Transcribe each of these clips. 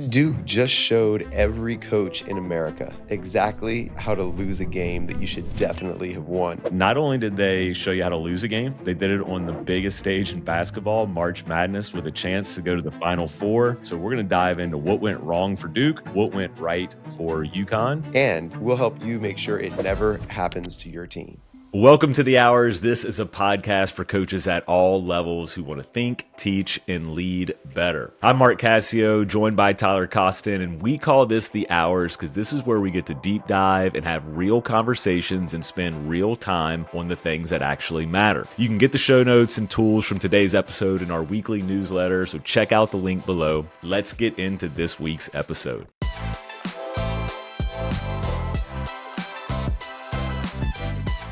Duke just showed every coach in America exactly how to lose a game that you should definitely have won. Not only did they show you how to lose a game, they did it on the biggest stage in basketball, March Madness, with a chance to go to the Final Four. So we're going to dive into what went wrong for Duke, what went right for UConn. And we'll help you make sure it never happens to your team. Welcome to The Hours. This is a podcast for coaches at all levels who want to think, teach, and lead better. I'm Mark Cassio, joined by Tyler Costin, and we call this The Hours because this is where we get to deep dive and have real conversations and spend real time on the things that actually matter. You can get the show notes and tools from today's episode in our weekly newsletter, so check out the link below. Let's get into this week's episode.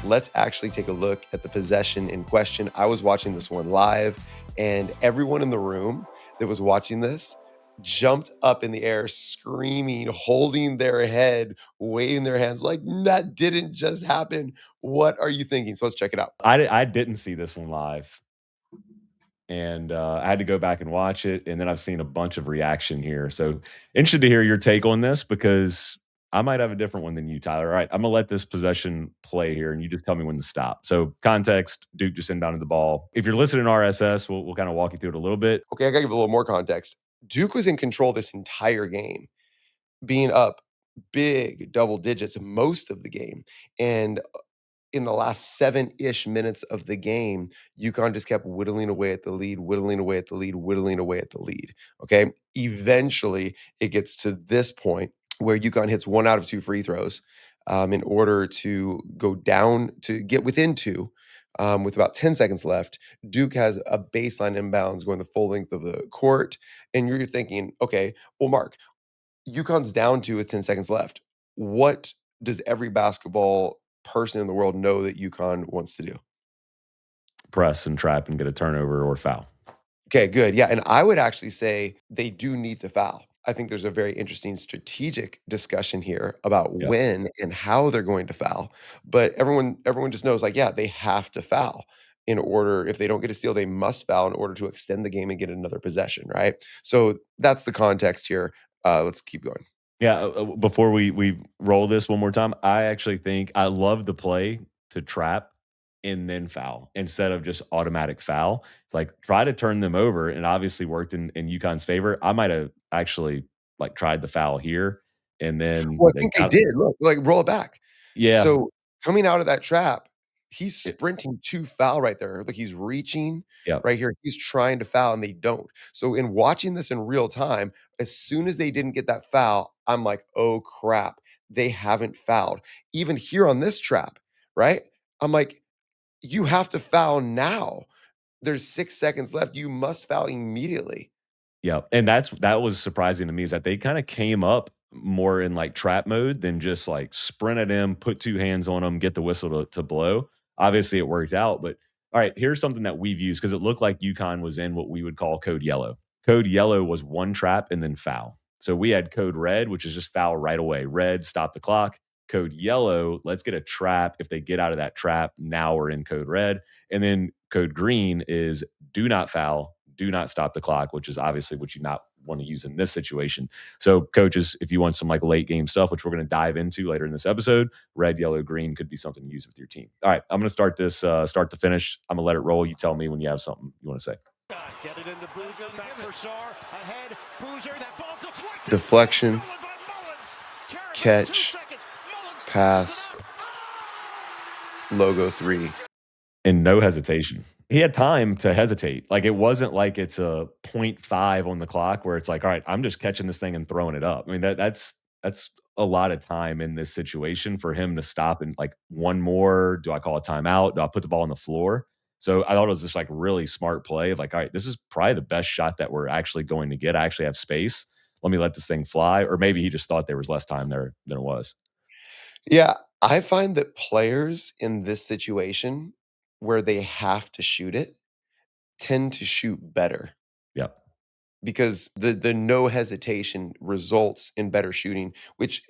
Let's actually take a look at the possession in question. I was watching this one live, and everyone in the room that was watching this jumped up in the air, screaming, holding their head, waving their hands like that didn't just happen. What are you thinking? So let's check it out. I didn't see this one live. And I had to go back and watch it, and then I've seen a bunch of reaction here. So interested to hear your take on this because I might have a different one than you, Tyler. All right, I'm gonna let this possession play here, and you just tell me when to stop. So context: Duke just inbounded the ball. If you're listening to RSS, we'll kind of walk you through it a little bit. Okay, I gotta give a little more context. Duke was in control this entire game, being up big double digits most of the game. And in the last 7-ish minutes of the game, UConn just kept whittling away at the lead, whittling away at the lead, whittling away at the lead. Okay. Eventually, it gets to this point where UConn hits 1 out of 2 free throws in order to go down to get within 2 with about 10 seconds left. Duke has a baseline inbounds going the full length of the court. And you're thinking, okay, well, Mark, UConn's down 2 with 10 seconds left. What does every basketball person in the world know that UConn wants to do? Press and trap and get a turnover or foul. Okay, good. Yeah, and I would actually say they do need to foul. I think there's a very interesting strategic discussion here about Yep. when and how they're going to foul. But everyone just knows like, yeah, they have to foul in order. If they don't get a steal, they must foul in order to extend the game and get another possession, right? So that's the context here. Let's keep going. Yeah. Before we roll this one more time, I actually think I love the play to trap and then foul instead of just automatic foul. It's like try to turn them over, and obviously worked in UConn's favor. I might have actually like tried the foul here, and then Well, I they think they got did. Look, like, roll it back. yeah, So, coming out of that trap, he's it, sprinting to foul right there. Like, he's reaching yeah, right here. He's trying to foul, and they don't. So, in watching this in real time, as soon as they didn't get that foul, I'm like, "Oh, crap. They haven't fouled." Even here on this trap, right? I'm like, "You have to foul now. There's 6 seconds left. You must foul immediately." yeah, and that was surprising to me is that they kind of came up more in like trap mode than just like sprint at him, put two hands on him, get the whistle to blow. Obviously, it worked out, but all right, here's something that we've used because it looked like UConn was in what we would call code yellow. Code yellow was one trap and then foul. So we had code red, which is just foul right away. Red, stop the clock. Code yellow, let's get a trap. If they get out of that trap, now we're in code red. And then code green is do not foul, do not stop the clock, which is obviously what you not want to use in this situation. So, coaches, if you want some like late game stuff, which we're going to dive into later in this episode, red, yellow, green could be something to use with your team. All right, I'm going to start this start to finish. I'm going to let it roll. You tell me when you have something you want to say. Get it into Boozer, back for Sar, ahead, Boozer, that ball deflected. Deflection, Stolen by Mullins. Carrick, catch, 2 seconds. Mullins pass, logo 3. And no hesitation. He had time to hesitate. Like it wasn't like it's a point 0.5 on the clock where it's like, all right, I'm just catching this thing and throwing it up. I mean, that's a lot of time in this situation for him to stop and like one more. Do I call a timeout? Do I put the ball on the floor? So I thought it was just like really smart play of like, all right, this is probably the best shot that we're actually going to get. I actually have space. Let me let this thing fly. Or maybe he just thought there was less time there than it was. Yeah, I find that players in this situation where they have to shoot it tend to shoot better Yep. because the no hesitation results in better shooting, which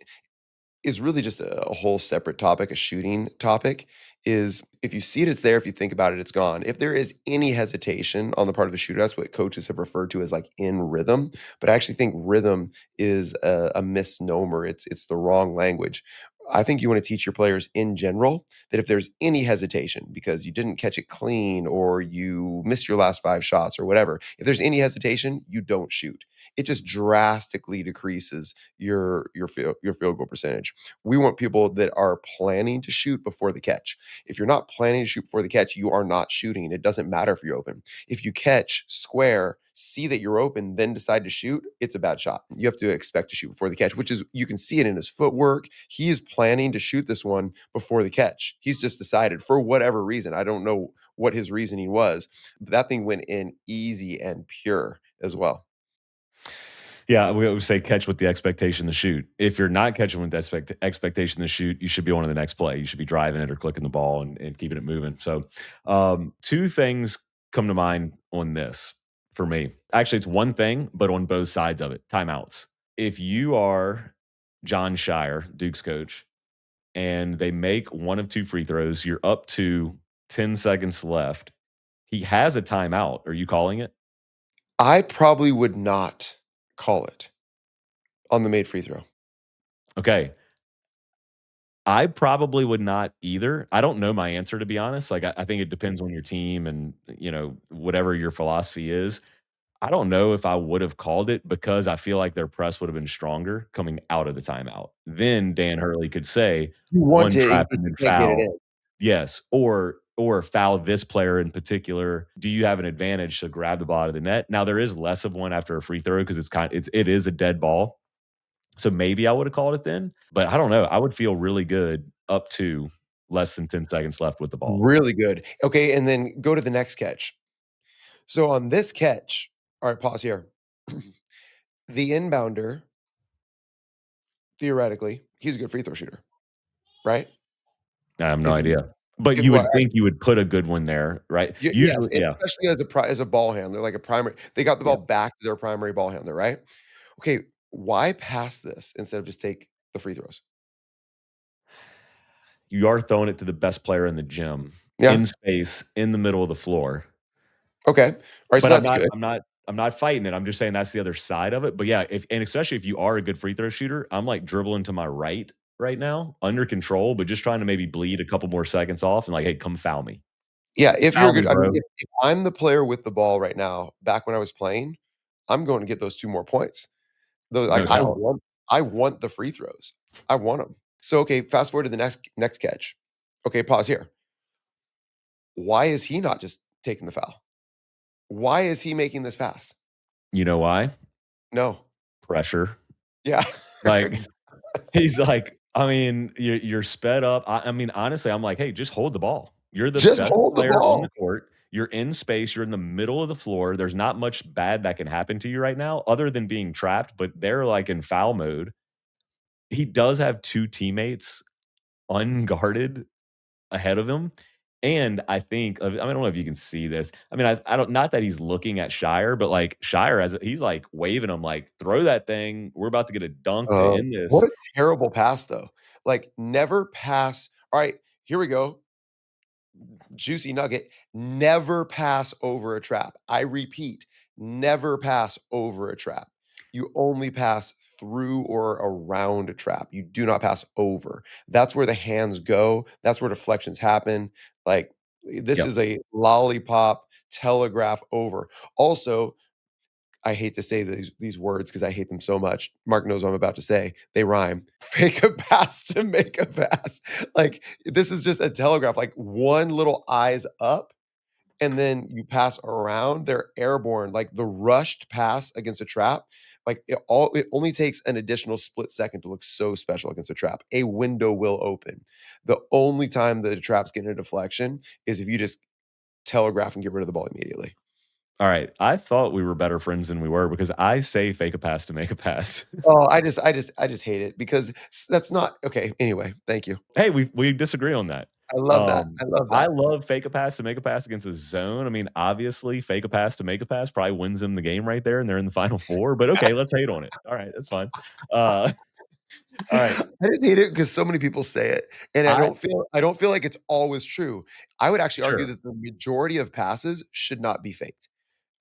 is really just a whole separate topic, a shooting topic, is if you see it, it's there. If you think about it, it's gone. If there is any hesitation on the part of the shooter, that's what coaches have referred to as like in rhythm. But I actually think rhythm is a misnomer. It's the wrong language. I think you want to teach your players in general that if there's any hesitation because you didn't catch it clean or you missed your last 5 shots or whatever, if there's any hesitation, you don't shoot. It just drastically decreases your field goal percentage. We want people that are planning to shoot before the catch. If you're not planning to shoot before the catch, you are not shooting. It doesn't matter if you're open. If you catch square, see that you're open, then decide to shoot, it's a bad shot. You have to expect to shoot before the catch, which is you can see it in his footwork. He is planning to shoot this one before the catch. He's just decided for whatever reason. I don't know what his reasoning was, but that thing went in easy and pure as well. Yeah, we always say catch with the expectation to shoot. If you're not catching with the expectation to shoot, you should be on to the next play. You should be driving it or clicking the ball and keeping it moving. So, two things come to mind on this for me. Actually, it's one thing, but on both sides of it timeouts. If you are John Shire, Duke's coach, and they make one of two free throws, you're up to 10 seconds left. He has a timeout. Are you calling it? I probably would not call it on the made free throw. Okay. I probably would not either. I don't know my answer to be honest. Like I think it depends on your team and whatever your philosophy is. I don't know if I would have called it because I feel like their press would have been stronger coming out of the timeout. Then Dan Hurley could say You want one to in trap case and you then can't get it foul. in. Yes, or foul this player in particular. Do you have an advantage to grab the ball out of the net? Now there is less of one after a free throw because it is a dead ball. So maybe I would have called it then, but I don't know. I would feel really good up to less than 10 seconds left with the ball. Really good. Okay, and then go to the next catch. So on this catch, all right, pause here. The inbounder, theoretically, he's a good free throw shooter, right? I have no If idea. But if you well, would think you would put a good one there, right? yes, Usually, and yeah. especially as a ball handler, like a primary they got the Yeah. ball back to their primary ball handler, right? Okay, why pass this instead of just take the free throws? You are throwing it to the best player in the gym, Yeah, in space, in the middle of the floor. okay. Alright, so But that's good. I'm not fighting it. I'm just saying that's the other side of it. But yeah, if and especially if you are a good free throw shooter, I'm like dribbling to my right now, under control, but just trying to maybe bleed a couple more seconds off and like, hey, come foul me. Yeah, if you're a Foul me, good I mean, bro. if I'm the player with the ball right now, back when I was playing, I'm going to get those 2 more points. Though, like, No doubt. I want the free throws. I want them. So, okay, fast forward to the next catch. Okay, pause here. Why is he not just taking the foul? Why is he making this pass? You know why? No. Pressure. Yeah. Like he's like, I mean, you're sped up. I mean, honestly, I'm like, hey, just hold the ball. You're the Just best hold the player on the ball. court. You're in space. You're in the middle of the floor. There's not much bad that can happen to you right now, other than being trapped. But they're like in foul mode. He does have two teammates unguarded ahead of him. And I think, I mean, I don't know if you can see this. I mean, I don't, not that he's looking at Shire, but like Shire as he's like waving him, like, throw that thing. We're about to get a dunk to end What this. a terrible pass, though. Like, never pass alright, here we go. Juicy nugget, never pass over a trap. I repeat, never pass over a trap. You only pass through or around a trap. You do not pass over. That's where the hands go. That's where deflections happen. Like, this Yep. is a lollipop telegraph over. Also, I hate to say these words because I hate them so much. Mark knows what I'm about to say. They rhyme. Fake a pass to make a pass. Like, this is just a telegraph, like, one little eyes up, and then you pass around, they're airborne. Like, the rushed pass against a trap, like, it only takes an additional split second to look so special against a trap. A window will open. The only time the trap's getting a deflection is if you just telegraph and get rid of the ball immediately. All right. I thought we were better friends than we were because I say fake a pass to make a pass. Oh, I just hate it because that's not okay, anyway, thank you. Hey, we disagree on that. I love that, I love I that. love fake a pass to make a pass against a zone. I mean, obviously, fake a pass to make a pass probably wins them the game right there, and they're in the final four. But okay, let's hate on it. All right, that's fine. Uh, All right. I just hate it because so many people say it, and I I don't feel like it's always true. I would actually argue Sure. that the majority of passes should not be faked.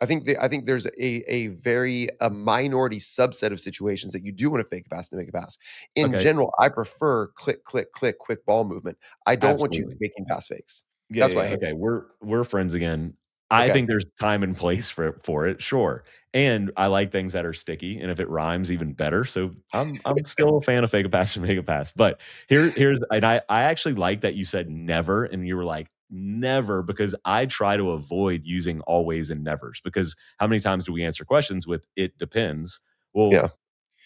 I think there's a minority subset of situations that you do wanna fake a pass to make a pass. In Okay, general, I prefer click, click, click, quick ball movement. I don't want you absolutely. making pass fakes. Yeah, That's yeah, why I yeah, hate okay, it. we're friends again. I Okay. think there's time and place for it, sure, and I like things that are sticky, and if it rhymes, even better, so I'm still a fan of fake a pass and make a pass, but here's and I actually like that you said "never," and you were like, "Never," because I try to avoid using always and nevers, because how many times do we answer questions with "it depends"? Well, Yeah.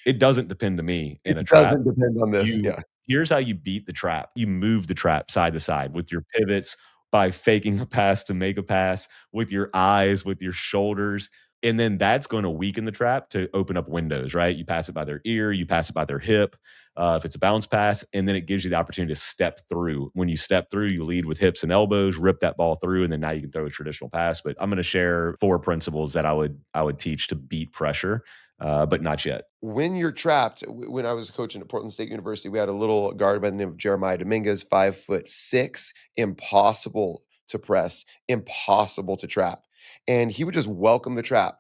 it doesn't depend to me in a It trap. doesn't depend on this. You Yeah. Here's how you beat the trap. You move the trap side to side with your pivots, by faking a pass to make a pass, with your eyes, with your shoulders, and then that's gonna weaken the trap to open up windows, right? You pass it by their ear, you pass it by their hip, if it's a bounce pass, and then it gives you the opportunity to step through. When you step through, you lead with hips and elbows, rip that ball through, and then now you can throw a traditional pass, but I'm gonna share 4 principles that I would teach to beat pressure, but not yet. When you're trapped, when I was coaching at Portland State University, we had a little guard by the name of Jeremiah Dominguez, 5'6", impossible to press, impossible to trap. And he would just welcome the trap,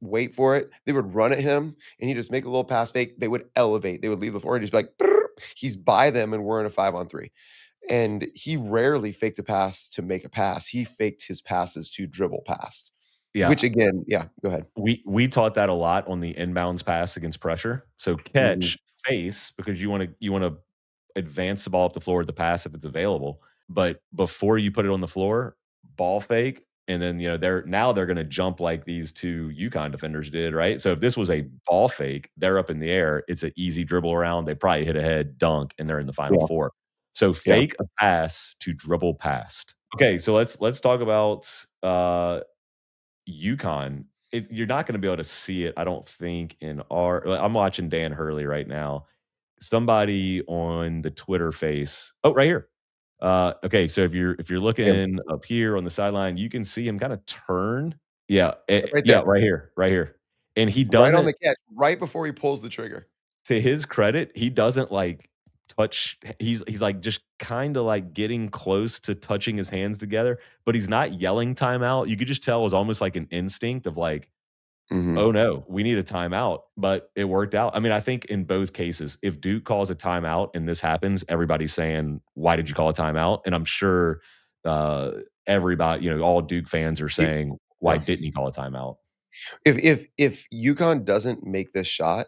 wait for it. They would run at him, and he'd just make a little pass fake. They would elevate. They would leave the floor and just be like, "Brrr." He's by them, and we're in a 5-on-3. And he rarely faked a pass to make a pass. He faked his passes to dribble past, which Yeah, again, yeah, go ahead. we taught that a lot on the inbounds pass against pressure. So Mhm. catch, face, because you wanna advance the ball up the floor with the pass if it's available. But before you put it on the floor, ball fake, and then they're gonna jump like these two UConn defenders did, right? So if this was a ball fake, they're up in the air, it's an easy dribble around, they probably hit a head, dunk, and they're in the final Yeah, four. So yeah. fake a pass to dribble past. Okay, so let's talk about UConn. You're not going to be able to see it, I don't think, in our. I'm watching Dan Hurley right now. Somebody on the Twitter face. Oh, right here. Okay, so if you're Him, looking up here on the sideline, you can see him kind of turn. Yeah, right yeah, there. right here, and he Right on doesn't. the catch, right before he pulls the trigger. To his credit, he doesn't like touch. He's like just kind of like getting close to touching his hands together, but he's not yelling timeout. You could just tell it was almost like an instinct of like, Mhm. "Oh, no, we need a timeout," but it worked out. I mean, I think in both cases, if Duke calls a timeout and this happens, everybody's saying, "Why did you call a timeout?" And I'm sure, uh, everybody, all Duke fans are He saying, "Why yeah. didn't he call a timeout?" If UConn doesn't make this shot,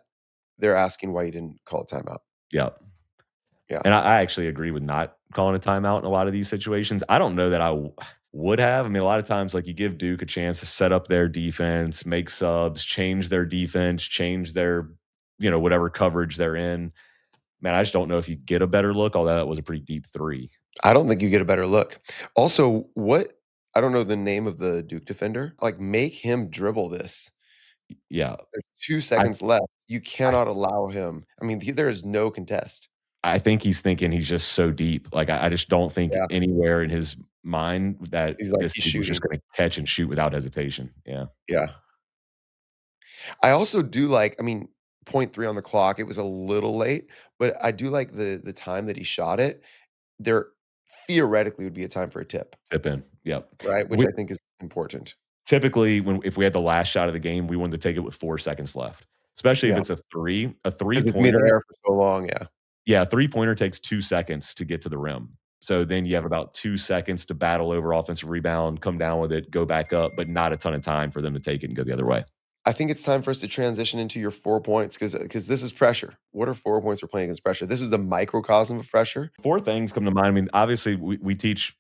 they're asking why you didn't call a timeout. Yeah, Yeah. and I actually agree with not calling a timeout in a lot of these situations. I don't know that would have. I mean, a lot of times, like, you give Duke a chance to set up their defense, make subs, change their defense, change their, whatever coverage they're in. Man, I just don't know if you get a better look, although that was a pretty deep 3. I don't think you get a better look. Also, what I don't know the name of the Duke defender, like, make him dribble this. Yeah. There's 2 I seconds left. You I cannot allow him I mean, there is no contest. I think he's thinking he's just so deep. Like, I just don't think Yeah. anywhere in his mind that He's like, this he's dude was just shooting. gonna catch and shoot without hesitation. Yeah. Yeah. I also do like I mean, point 3 on the clock, it was a little late, but I do like the time that he shot it. There theoretically would be a time for a tip, Tip in. Yep. right? Which We I think is important. typically, if we had the last shot of the game, we wanted to take it with 4 seconds left, especially if Yeah, it's a 3. A because it's been in the three-pointer. air for so long, yeah. Yeah, a three-pointer takes 2 seconds to get to the rim. So then you have about 2 seconds to battle over offensive rebound, come down with it, go back up, but not a ton of time for them to take it and go the other way. I think it's time for us to transition into your 4 points because this is pressure. What are 4 points we're playing against pressure? This is the microcosm of pressure. 4 things come to mind. I mean, obviously, we teach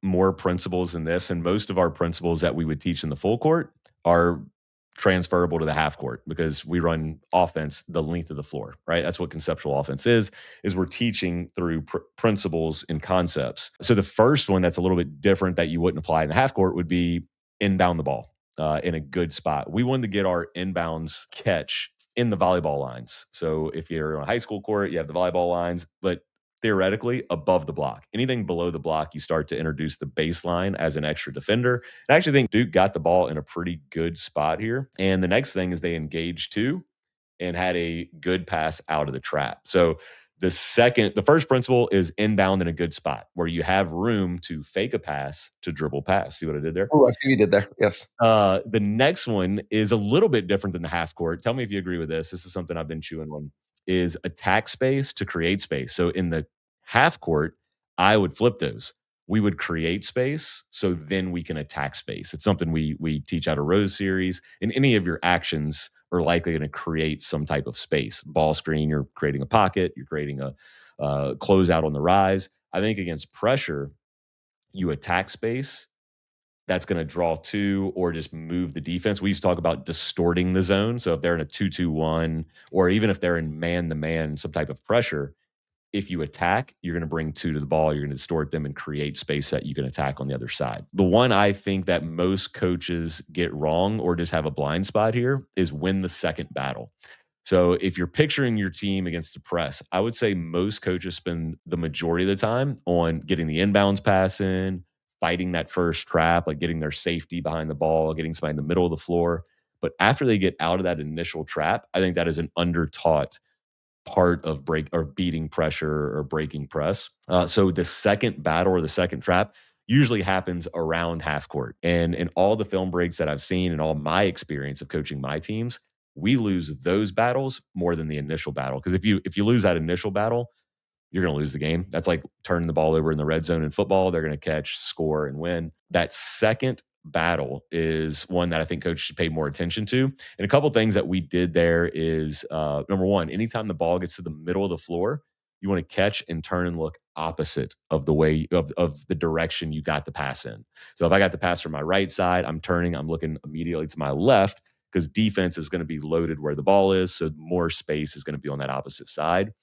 more principles than this, and most of our principles that we would teach in the full court are transferable to the half court because we run offense the length of the floor, right? That's what conceptual offense is we're teaching through principles and concepts. So the first one that's a little bit different that you wouldn't apply in the half court would be inbound the ball in a good spot. We wanted to get our inbounds catch in the volleyball lines. So if you're on a high school court, you have the volleyball lines, but theoretically above the block. Anything below the block, you start to introduce the baseline as an extra defender. I actually think Duke got the ball in a pretty good spot here. And the next thing is they engage too. and had a good pass out of the trap. So the first principle is inbound in a good spot where you have room to fake a pass to dribble pass. See what I did there? Oh, I see what you did there. Yes. The next one is a little bit different than the half court. Tell me if you agree with this. This is something I've been chewing on. Is attack space to create space. So in the half court, I would flip those. We would create space, so then we can attack space. It's something we teach out of Rose series. And any of your actions are likely going to create some type of space. Ball screen, you're creating a pocket, you're creating a closeout on the rise. I think against pressure, you attack space that's going to draw two or just move the defense. We used to talk about distorting the zone. So if they're in a 2-2-1, or even if they're in man to man, some type of pressure, if you attack, you're going to bring two to the ball. You're going to distort them and create space that you can attack on the other side. The one I think that most coaches get wrong or just have a blind spot here is win the second battle. So if you're picturing your team against the press, I would say most coaches spend the majority of the time on getting the inbounds pass in, fighting that first trap, like getting their safety behind the ball, getting somebody in the middle of the floor. But after they get out of that initial trap, I think that is an undertaught part of break or beating pressure or breaking press. So the second battle or the second trap usually happens around half court. And in all the film breaks that I've seen and all my experience of coaching my teams, we lose those battles more than the initial battle. Because if you lose that initial battle, you're going to lose the game. That's like turning the ball over in the red zone in football. They're going to catch, score, and win. That second battle is one that I think coaches should pay more attention to. And a couple things that we did there is number one, anytime the ball gets to the middle of the floor, you want to catch and turn and look opposite of the way of the direction you got the pass in. So if I got the pass from my right side, I'm turning, I'm looking immediately to my left because defense is going to be loaded where the ball is. So more space is going to be on that opposite side.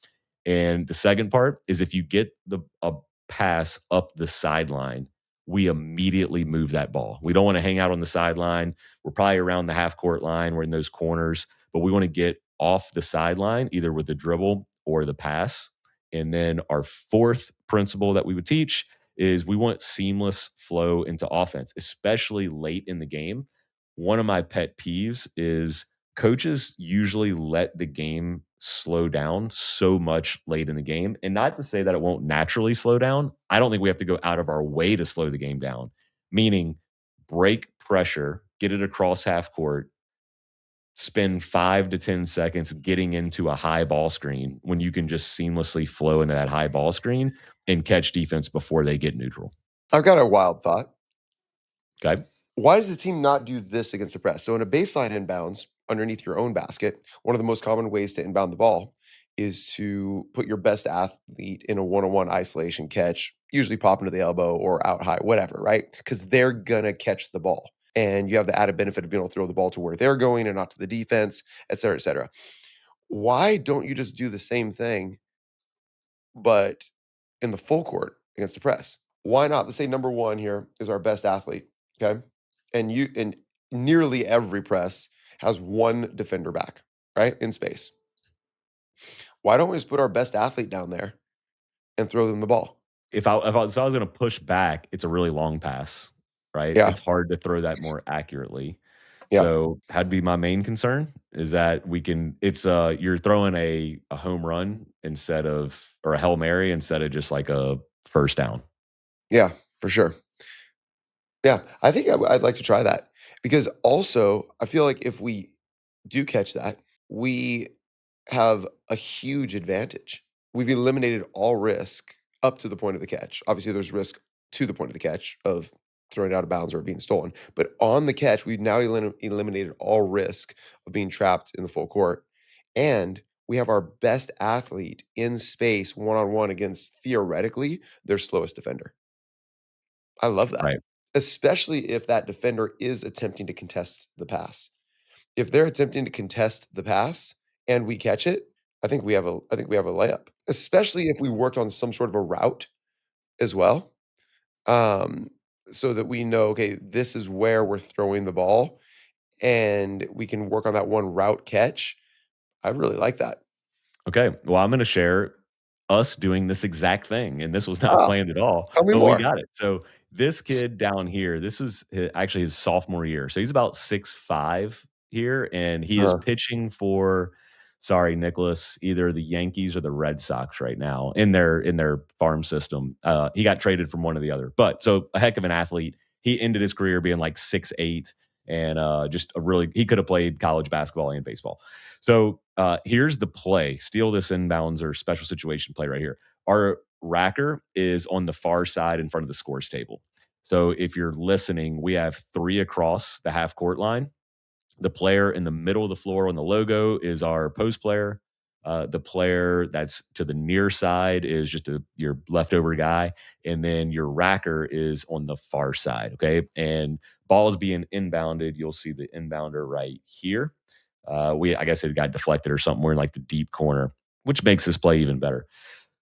And the second part is if you get a pass up the sideline, we immediately move that ball. We don't want to hang out on the sideline. We're probably around the half court line. We're in those corners, but we want to get off the sideline either with the dribble or the pass. And then our fourth principle that we would teach is we want seamless flow into offense, especially late in the game. One of my pet peeves is coaches usually let the game slow down so much late in the game. And not to say that it won't naturally slow down. I don't think we have to go out of our way to slow the game down, meaning break pressure, get it across half court, spend 5 to 10 seconds getting into a high ball screen when you can just seamlessly flow into that high ball screen and catch defense before they get neutral. I've got a wild thought. Okay. Why does the team not do this against the press? So in a baseline inbounds underneath your own basket, one of the most common ways to inbound the ball is to put your best athlete in a one-on-one isolation catch, usually pop into the elbow or out high, whatever, right? Because they're gonna catch the ball. And you have the added benefit of being able to throw the ball to where they're going and not to the defense, et cetera, et cetera. Why don't you just do the same thing, but in the full court against the press? Why not? Let's say number one here is our best athlete. Okay. And nearly every press has one defender back, right? In space. Why don't we just put our best athlete down there and throw them the ball? If I was going to push back, it's a really long pass, right? Yeah. It's hard to throw that more accurately. Yeah. So that'd be my main concern is that you're throwing a home run instead of or a Hail Mary instead of just like a first down. Yeah, for sure. Yeah. I think I'd like to try that because also I feel like if we do catch that, we have a huge advantage. We've eliminated all risk up to the point of the catch. Obviously, there's risk to the point of the catch of throwing it out of bounds or being stolen. But on the catch, we've now eliminated all risk of being trapped in the full court. And we have our best athlete in space one on one against theoretically their slowest defender. I love that, Right. especially if that defender is attempting to contest the pass. If they're attempting to contest the pass and we catch it, I think we have a layup, especially if we worked on some sort of a route as well, um, so that we know, okay, this is where we're throwing the ball, and we can work on that one route catch. I really like that. Okay. Well, I'm going to share us doing this exact thing. And this was not Ah, planned at all, tell me but we more. got it. So this kid down here, this was actually his sophomore year. So he's about 6'5" here, and he is Uh, pitching for sorry, Nicholas, either the Yankees or the Red Sox right now in their farm system. He got traded from one or the other. But so a heck of an athlete. He ended his career being like 6'8", and just a really he could have played college basketball and baseball. So here's the play. Steal this inbounds or special situation play right here. Our racker is on the far side in front of the scores table. So if you're listening, we have three across the half court line. The player in the middle of the floor on the logo is our post player. The player that's to the near side is just your leftover guy, and then your racker is on the far side. Okay, and ball is being inbounded. You'll see the inbounder right here. I guess it got deflected or something. We're in like the deep corner, which makes this play even better.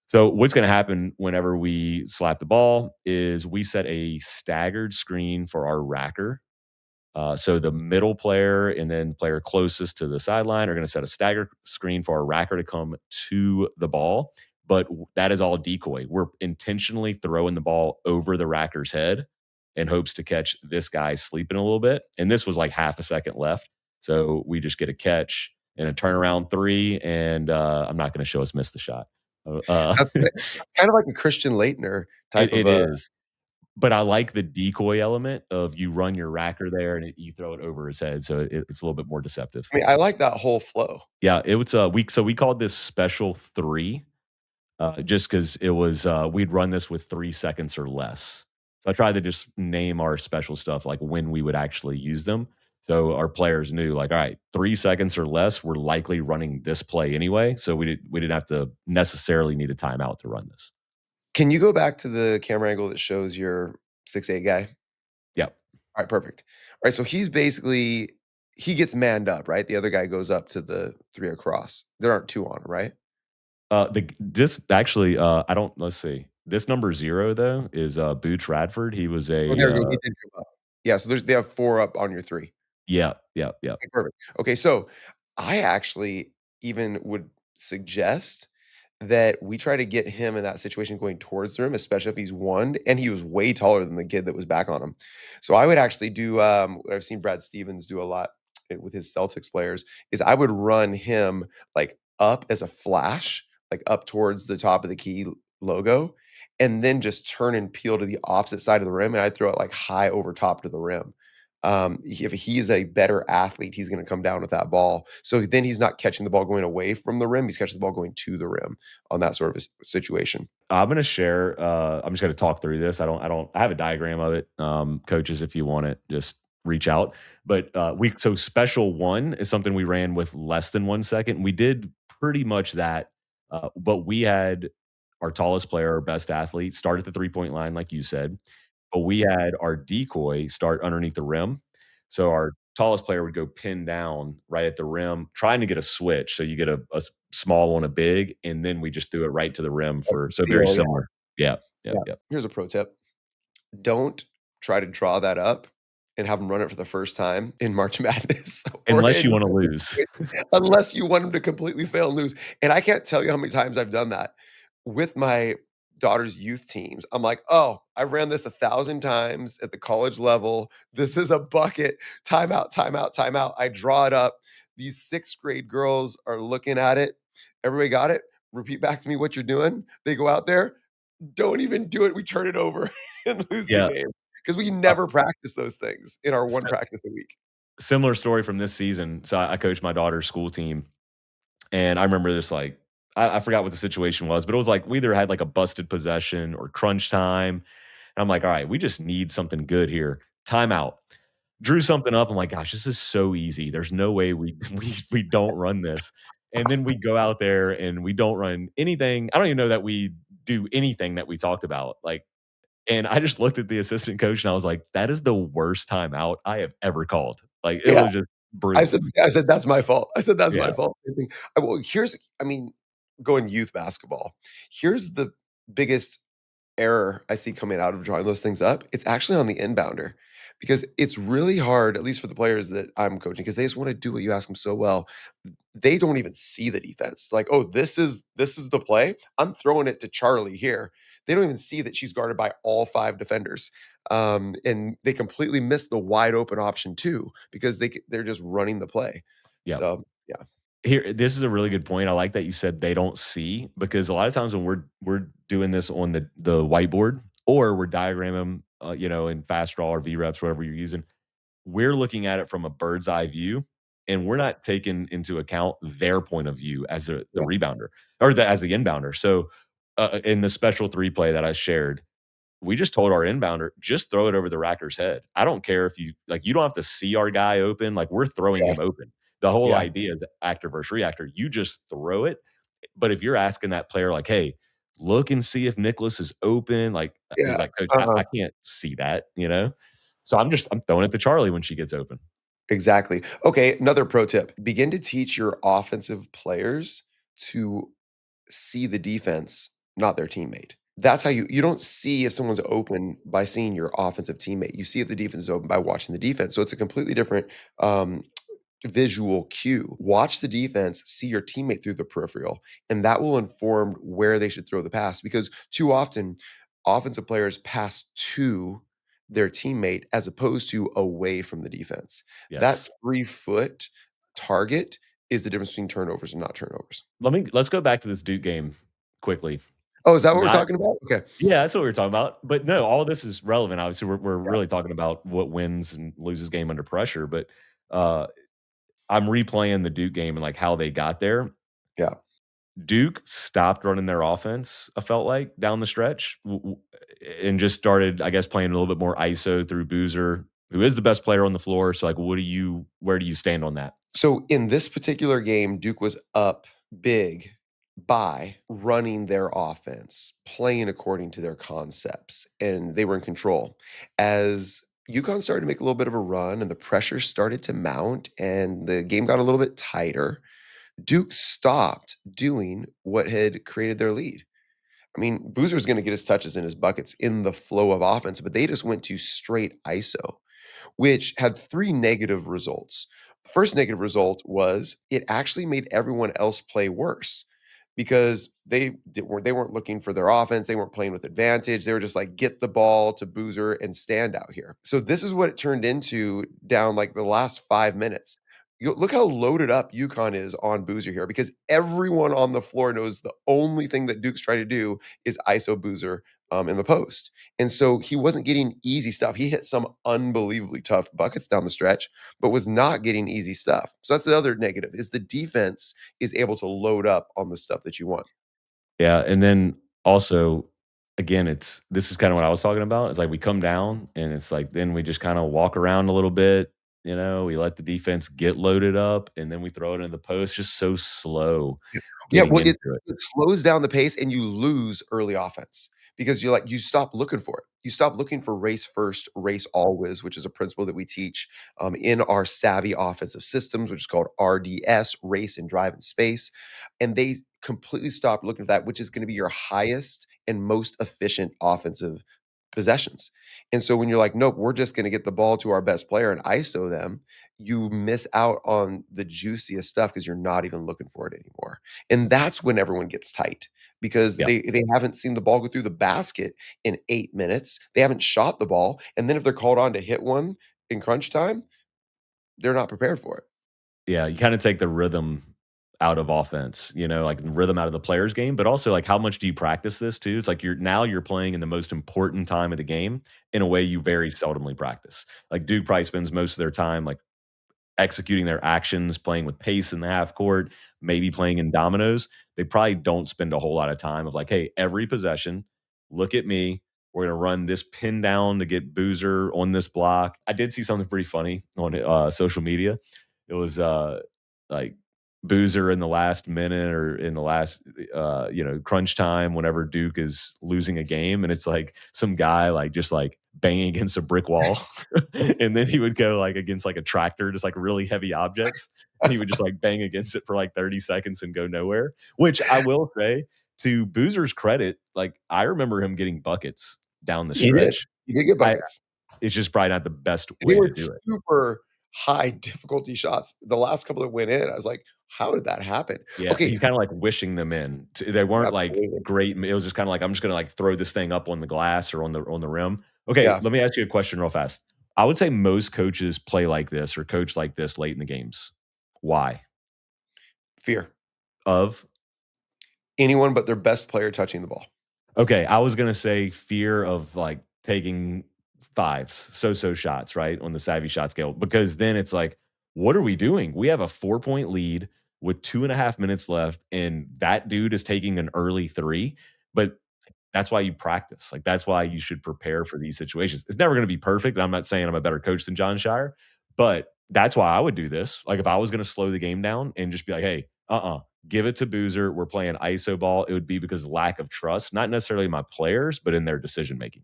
So what's going to happen whenever we slap the ball is we set a staggered screen for our racker. So the middle player and then the player closest to the sideline are going to set a stagger screen for our racker to come to the ball. But that is all decoy. We're intentionally throwing the ball over the racker's head in hopes to catch this guy sleeping a little bit. And this was like half a second left. So we just get a catch and a turnaround three. And I'm not going to show us miss the shot. That's kind of like a Christian Laettner type of It a. is. But I like the decoy element of you run your racker there and you throw it over his head, so it's a little bit more deceptive. I mean, I like that whole flow. Yeah, it was, we called this special 3, just because it was, we'd run this with 3 seconds or less. So I tried to just name our special stuff, like, when we would actually use them, so our players knew, like, "Alright, 3 seconds or less, we're likely running this play anyway," so we didn't have to necessarily need a timeout to run this. Can you go back to the camera angle that shows your 6'8" guy? Yep. Alright, perfect. Alright, so he gets manned up, right? The other guy goes up to the 3 across. There aren't 2 on him, right? This actually, I don't let's see. This number 0 though is, Booch Radford. He was Oh, there a, we go, he did come up. Yeah, so they have 4 up on your 3. yeah, yeah, yeah. Okay, perfect. Okay, so I actually even would suggest that we try to get him in that situation going towards the rim, especially if he's one, and he was way taller than the kid that was back on him. So I would actually do what I've seen Brad Stevens do a lot with his Celtics players is I would run him like up as a flash, like up towards the top of the key logo, and then just turn and peel to the opposite side of the rim, and I'd throw it like high over top to the rim. If he's a better athlete, he's going to come down with that ball. So then he's not catching the ball going away from the rim. He's catching the ball going to the rim on that sort of a situation. I'm gonna share, I'm just gonna talk through this. I have a diagram of it. Coaches, if you want it, just reach out. But, so special 1 is something we ran with less than 1 second. We did pretty much that, but we had our tallest player, our best athlete, start at the three-point line, like you said, but we had our decoy start underneath the rim. So our tallest player would go pin down right at the rim, trying to get a switch. So you get a small on a big, and then we just threw it right to the rim Like for the so very steal, yeah, similar. Yeah, yep, yeah. yep. Here's a pro tip. Don't try to draw that up and have them run it for the first time in March Madness or Unless you any wanna other lose. situation, unless you want them to completely fail and lose. And I can't tell you how many times I've done that with my daughter's youth teams. I'm like, "Oh, I ran this 1,000 times at the college level. This is a bucket. Timeout, timeout, timeout." I draw it up. These 6th grade girls are looking at it. "Everybody got it? Repeat back to me what you're doing." They go out there, don't even do it. We turn it over and lose the Yeah, game because we uh, never practice those things in our one si practice a week. similar story from this season. So I coached my daughter's school team, and I remember this, like I forgot what the situation was, but it was like we either had, like, a busted possession or crunch time, and I'm like, "Alright, we just need something good here. Timeout." Drew something up. I'm like, "Gosh, this is so easy. There's no way we we don't run this." And then we go out there and we don't run anything. I don't even know that we do anything that we talked about. Like, and I just looked at the assistant coach and I was like, "That is the worst timeout I have ever called." Like, it Yeah. was just brutal. I said, "That's my fault." I said, "That's my Yeah. fault." Well, I mean, going youth basketball, here's the biggest error I see coming out of drawing those things up. It's actually on the inbounder because it's really hard, at least for the players that I'm coaching, because they just wanna do what you ask them so well. They don't even see the defense. Like, "Oh, this is the play. I'm throwing it to Charlie here." They don't even see that she's guarded by all 5 defenders. And they completely miss the wide open option too because they're just running the play. Yeah. So, yeah. Here, this is a really good point. I like that you said they don't see because a lot of times when we're doing this on the whiteboard or we're diagramming, in fast draw or V reps, whatever you're using, we're looking at it from a bird's eye view, and we're not taking into account their point of view as the Yeah, rebounder or as the inbounder. So, in the special 3 play that I shared, we just told our inbounder, "Just throw it over the racker's head." I don't care if you don't have to see our guy open, like, we're throwing yeah, him open. The whole yeah, idea is actor versus reactor. You just throw it, but if you're asking that player like, "Hey, look and see if Nicholas is open," like, he's yeah, like, "Coach, I uh-huh, can't see that," you know? So I'm throwing it to Charlie when she gets open. exactly. Okay, another pro tip, begin to teach your offensive players to see the defense, not their teammate. That's how you don't see if someone's open by seeing your offensive teammate. You see if the defense is open by watching the defense. So it's a completely different um, visual cue. Watch the defense, see your teammate through the peripheral, and that will inform where they should throw the pass because too often offensive players pass to their teammate as opposed to away from the defense. That Yes. 3-foot target is the difference between turnovers and not turnovers. Let's go back to this Duke game quickly. Oh, is that what we're Not talking about? Okay. Yeah, that's what we were talking about. But no, all of this is relevant. Obviously, we're Yeah, really talking about what wins and loses game under pressure. But uh, I'm replaying the Duke game and like how they got there. yeah. Duke stopped running their offense. I felt like down the stretch and just started, I guess, playing a little bit more ISO through Boozer, who is the best player on the floor. So, like, where do you stand on that? So in this particular game, Duke was up big by running their offense, playing according to their concepts, and they were in control. As UConn started to make a little bit of a run and the pressure started to mount and the game got a little bit tighter, Duke stopped doing what had created their lead. I mean, Boozer's going to get his touches and his buckets in the flow of offense, but they just went to straight ISO which had 3 negative results. The first negative result was it actually made everyone else play worse because they weren't looking for their offense, they weren't playing with advantage, they were just like, "Get the ball to Boozer and stand out here." So this is what it turned into down, like, the last 5 minutes. You look how loaded up UConn is on Boozer here because everyone on the floor knows the only thing that Duke's trying to do is ISO Boozer, in the post. And so he wasn't getting easy stuff. He hit some unbelievably tough buckets down the stretch, but was not getting easy stuff. So that's the other negative is the defense is able to load up on the stuff that you want. Yeah, and then also, again, this is kinda what I was talking about. It's like we come down and it's like then we just kinda walk around a little bit, we let the defense get loaded up, and then we throw it in the post, just so slow Yeah, getting well, into it. it slows down the pace and you lose early offense because you stop looking for it. You stop looking for race first, race always, which is a principle that we teach in our SAVI offensive systems, which is called RDS, race and drive and space. And they completely stop looking for that, which is going to be your highest and most efficient offensive possessions. And so when you're like, nope, we're just going to get the ball to our best player and ISO them, you miss out on the juiciest stuff because you're not even looking for it anymore. And that's when everyone gets tight because Yeah. they haven't seen the ball go through the basket in 8 minutes. They haven't shot the ball, and then if they're called on to hit one in crunch time, they're not prepared for it. Yeah, you kinda take the rhythm out of offense, like, the rhythm out of the player's game, but also, like, how much do you practice this too? It's like you're playing in the most important time of the game in a way you very seldomly practice. Like, Duke probably spends most of their time, like, executing their actions, playing with pace in the half court, maybe playing in dominoes. They probably don't spend a whole lot of time of like, hey, every possession, look at me. We're going to run this pin down to get Boozer on this block. I did see something pretty funny on social media. It was like Boozer in the last minute or in the last, crunch time whenever Duke is losing a game. And it's like some guy like just like banging against a brick wall. And then he would go like against like a tractor, just like really heavy objects. And he would just like bang against it for like 30 seconds and go nowhere. Which I will say, to Boozer's credit, like I remember him getting buckets down the He did. stretch. He did get I buckets. It's just probably not the best They way were to do it. super high difficulty shots. The last couple that went in, I was like, "How did that happen?" Yeah, Okay, he's kinda like wishing them in. They weren't like absolutely. great. It was just kinda like, I'm just gonna like throw this thing up on the glass or on the rim. Okay, Yeah. let me ask you a question real fast. I would say most coaches play like this or coach like this late in the games. Why? Fear. of. Anyone but their best player touching the ball. Okay, I was gonna say fear of, like, taking fives, so-so shots, right, on the savvy shot scale, because then it's like, "What are we doing? We have a 4-point lead with 2.5 minutes left, and that dude is taking an early 3," but that's why you practice. Like, that's why you should prepare for these situations. It's never gonna be perfect, and I'm not saying I'm a better coach than John Shire, but that's why I would do this. Like, if I was gonna slow the game down and just be like, "Hey, give it to Boozer. We're playing ISO ball," it would be because of lack of trust, not necessarily my players, but in their decision making.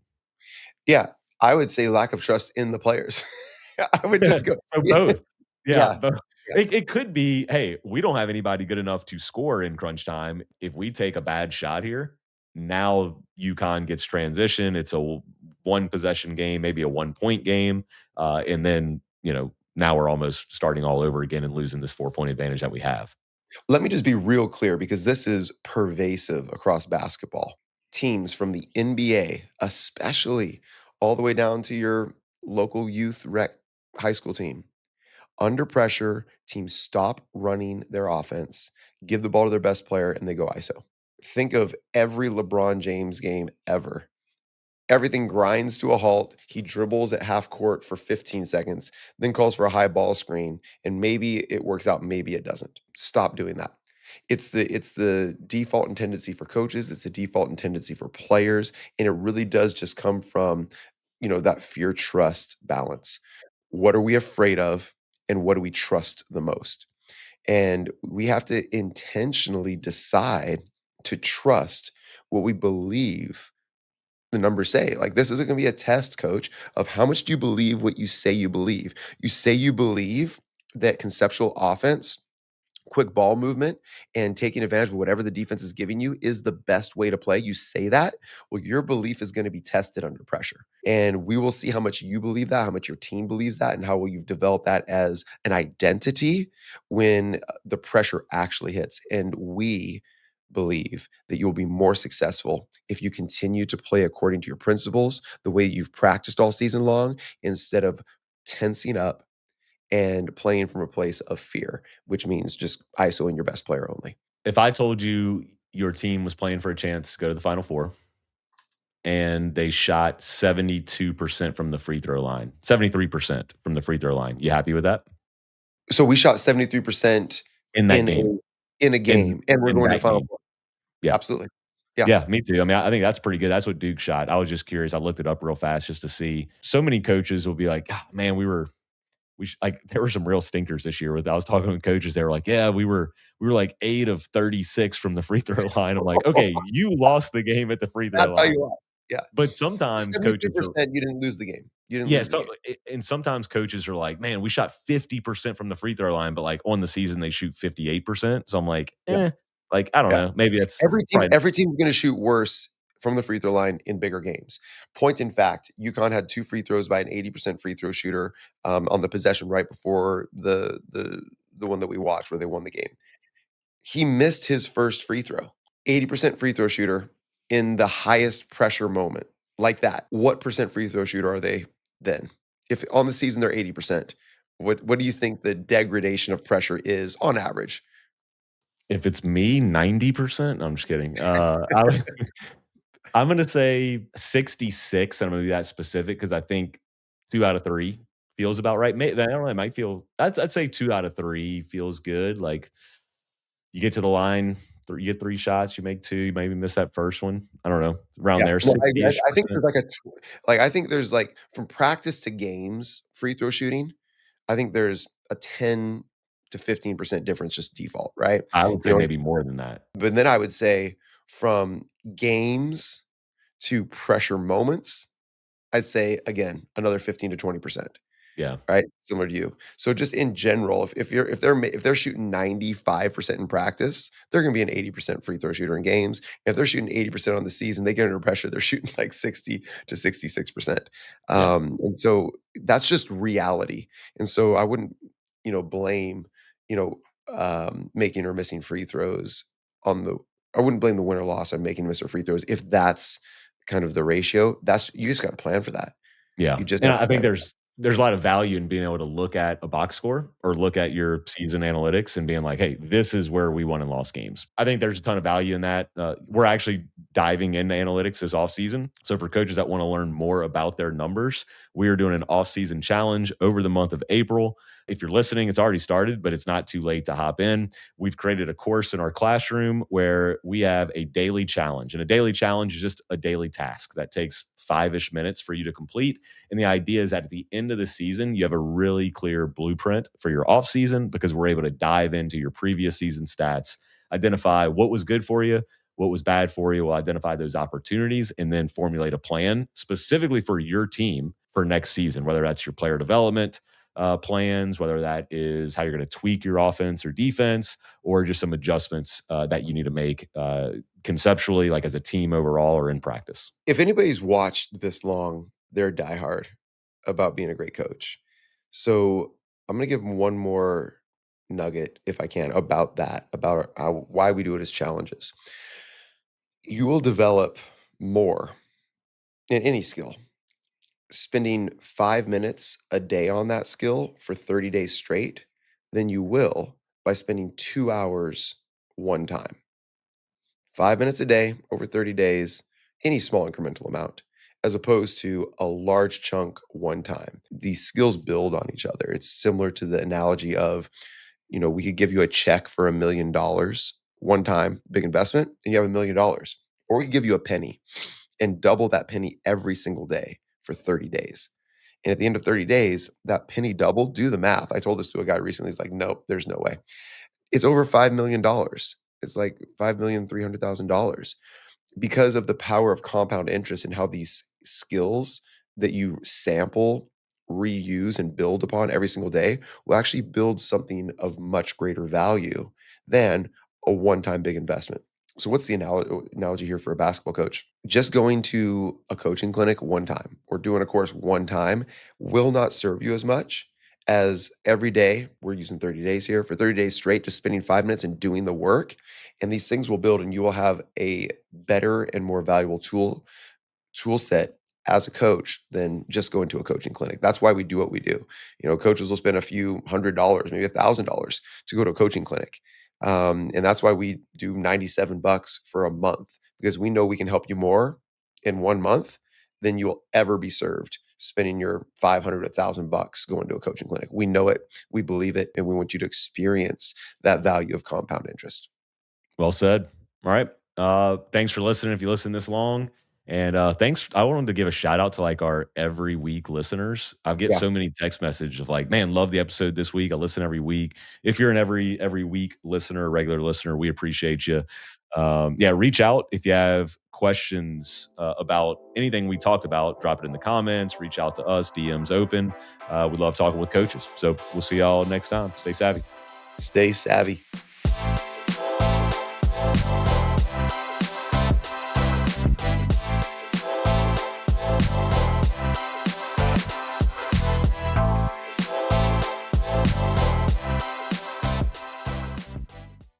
Yeah, I would say lack of trust in the players. I would just go So yeah, both. Yeah, yeah, both. yeah. It could be, "Hey, we don't have anybody good enough to score in crunch time. If we take a bad shot here, now UConn gets transition. It's a one possession game, maybe a 1-point game, and then, now we're almost starting all over again and losing this 4-point advantage that we have." Let me just be real clear because this is pervasive across basketball. Teams from the NBA, especially all the way down to your local youth rec high school team. Under pressure, teams stop running their offense, give the ball to their best player, and they go ISO. Think of every LeBron James game ever. Everything grinds to a halt. He dribbles at half court for 15 seconds, then calls for a high ball screen, and maybe it works out, maybe it doesn't. Stop doing that. It's the default and tendency for coaches, it's a default and tendency for players, and it really does just come from, that fear trust balance. What are we afraid of and what do we trust the most? And we have to intentionally decide to trust what we believe the numbers say. Like, this isn't gonna be a test, coach, of how much do you believe what you say you believe. You say you believe that conceptual offense, quick ball movement, and taking advantage of whatever the defense is giving you is the best way to play. You say that, well, your belief is gonna be tested under pressure. And we will see how much you believe that, how much your team believes that, and how well you've developed that as an identity when the pressure actually hits. And we believe that you'll be more successful if you continue to play according to your principles, the way you've practiced all season long, instead of tensing up and playing from a place of fear, which means just ISOing your best player only. If I told you your team was playing for a chance to go to the Final Four and they shot 72% from the free throw line, 73% from the free throw line, you happy with that? So we shot 73% In that in game. a In game, and we're in going to the that Final game. Four. Yeah. Absolutely. Yeah. Yeah, me too. I mean, I think that's pretty good. That's what Duke shot. I was just curious. I looked it up real fast just to see. So many coaches will be like, "Ah, man, like there were some real stinkers this year." With I was talking with coaches, they were like, "Yeah, we were like 8 of 36 from the free throw line." I'm like, "Okay, you lost the game at the free throw That's how line." you lost. Yeah. But sometimes coaches are 73%, you didn't lose the game. You didn't yeah, lose the so game. and sometimes coaches are like, "Man, we shot 50% from the free throw line," but like on the season they shoot 58%. So I'm like, Yeah. like I don't Yeah. know. Maybe that's Every team probably every team's gonna shoot worse from the free throw line in bigger games. Point in fact, UConn had 2 free throws by an 80% free throw shooter, on the possession right before the one that we watched where they won the game. He missed his first free throw. 80% free throw shooter in the highest pressure moment like that. What percent free throw shooter are they then? If on the season they're 80%, what do you think the degradation of pressure is on average? if it's me, 90%. No, I'm just kidding. I'm gonna say 66, and I'm gonna be that specific because I think 2 out of 3 feels about right. I don't know, it might feel I'd say 2 out of 3 feels good, like, you get to the line, you get 3 shots, you make 2, you maybe miss that first one. I don't know, around Yeah, there, no, I agree. 60-ish I think percent. there's like a tw like, I think there's, like, from practice to games, free throw shooting, I think there's a 10 to 15% difference just default, right? I would You say know, maybe more than that. but then I would say from games to pressure moments, I'd say, again, another 15 to 20%. Yeah, Right? Similar to you. So just in general, if they're shooting 95% in practice, they're gonna be an 80% free throw shooter in games. If they're shooting 80% on the season, they get under pressure, they're shooting like 60 to 66%. yeah, And so that's just reality. And so I wouldn't, blame, you know, making or missing free throws on the I wouldn't blame the win or loss on making miss or free throws if that's kind of the ratio. That's you just gotta plan for that. yeah, You just and gotta I think plan for that. there's a lot of value in being able to look at a box score or look at your season analytics and being like, hey, this is where we won and lost games. I think there's a ton of value in that. We're actually diving into analytics this offseason. So for coaches that want to learn more about their numbers, we are doing an offseason challenge over the month of April. If you're listening, it's already started, but it's not too late to hop in. We've created a course in our classroom where we have a daily challenge. And a daily challenge is just a daily task that takes 5-ish minutes for you to complete. And the idea is that at the end of the season, you have a really clear blueprint for your off season because we're able to dive into your previous season stats, identify what was good for you, what was bad for you. We'll identify those opportunities and then formulate a plan specifically for your team for next season, whether that's your player development plans, whether that is how you're going to tweak your offense or defense, or just some adjustments that you need to make conceptually, like as a team overall or in practice. If anybody's watched this long, they're diehard about being a great coach. So I'm going to give them one more nugget, if I can, about that, about why we do it as challenges. You will develop more in any skill spending 5 minutes a day on that skill for 30 days straight than you will by spending 2 hours one time. 5 minutes a day over 30 days, any small incremental amount, as opposed to a large chunk one time. These skills build on each other. It's similar to the analogy of, we could give you a check for $1 million one time, big investment, and you have $1 million. Or we could give you a penny and double that penny every single day for 30 days. And at the end of 30 days, that penny doubled. Do the math. I told this to a guy recently. He's like, nope, there's no way. It's over $5 million. It's like $5,300,000 because of the power of compound interest and how these skills that you sample, reuse, and build upon every single day will actually build something of much greater value than a one-time big investment. So what's the analogy here for a basketball coach? Just going to a coaching clinic one time or doing a course one time will not serve you as much as every day. We're using 30 days here, for 30 days straight, just spending 5 minutes and doing the work. And these things will build, and you will have a better and more valuable tool set as a coach than just going to a coaching clinic. That's why we do what we do. Coaches will spend a few $100, maybe $1,000 to go to a coaching clinic. And that's why we do $97 for a month, because we know we can help you more in 1 month than you'll ever be served spending your $500 to $1,000 going to a coaching clinic. We know it, we believe it, and we want you to experience that value of compound interest. Well said. All right. Thanks for listening. If you listen this long, and thanks. I wanted to give a shout out to like our every week listeners. I get Yeah. so many text messages of like, man, love the episode this week. I listen every week. If you're an every week listener, regular listener, we appreciate you. Yeah, reach out if you have questions about anything we talked about. Drop it in the comments. Reach out to us. DMs open. We love talking with coaches. So we'll see y'all next time. Stay savvy. Stay savvy.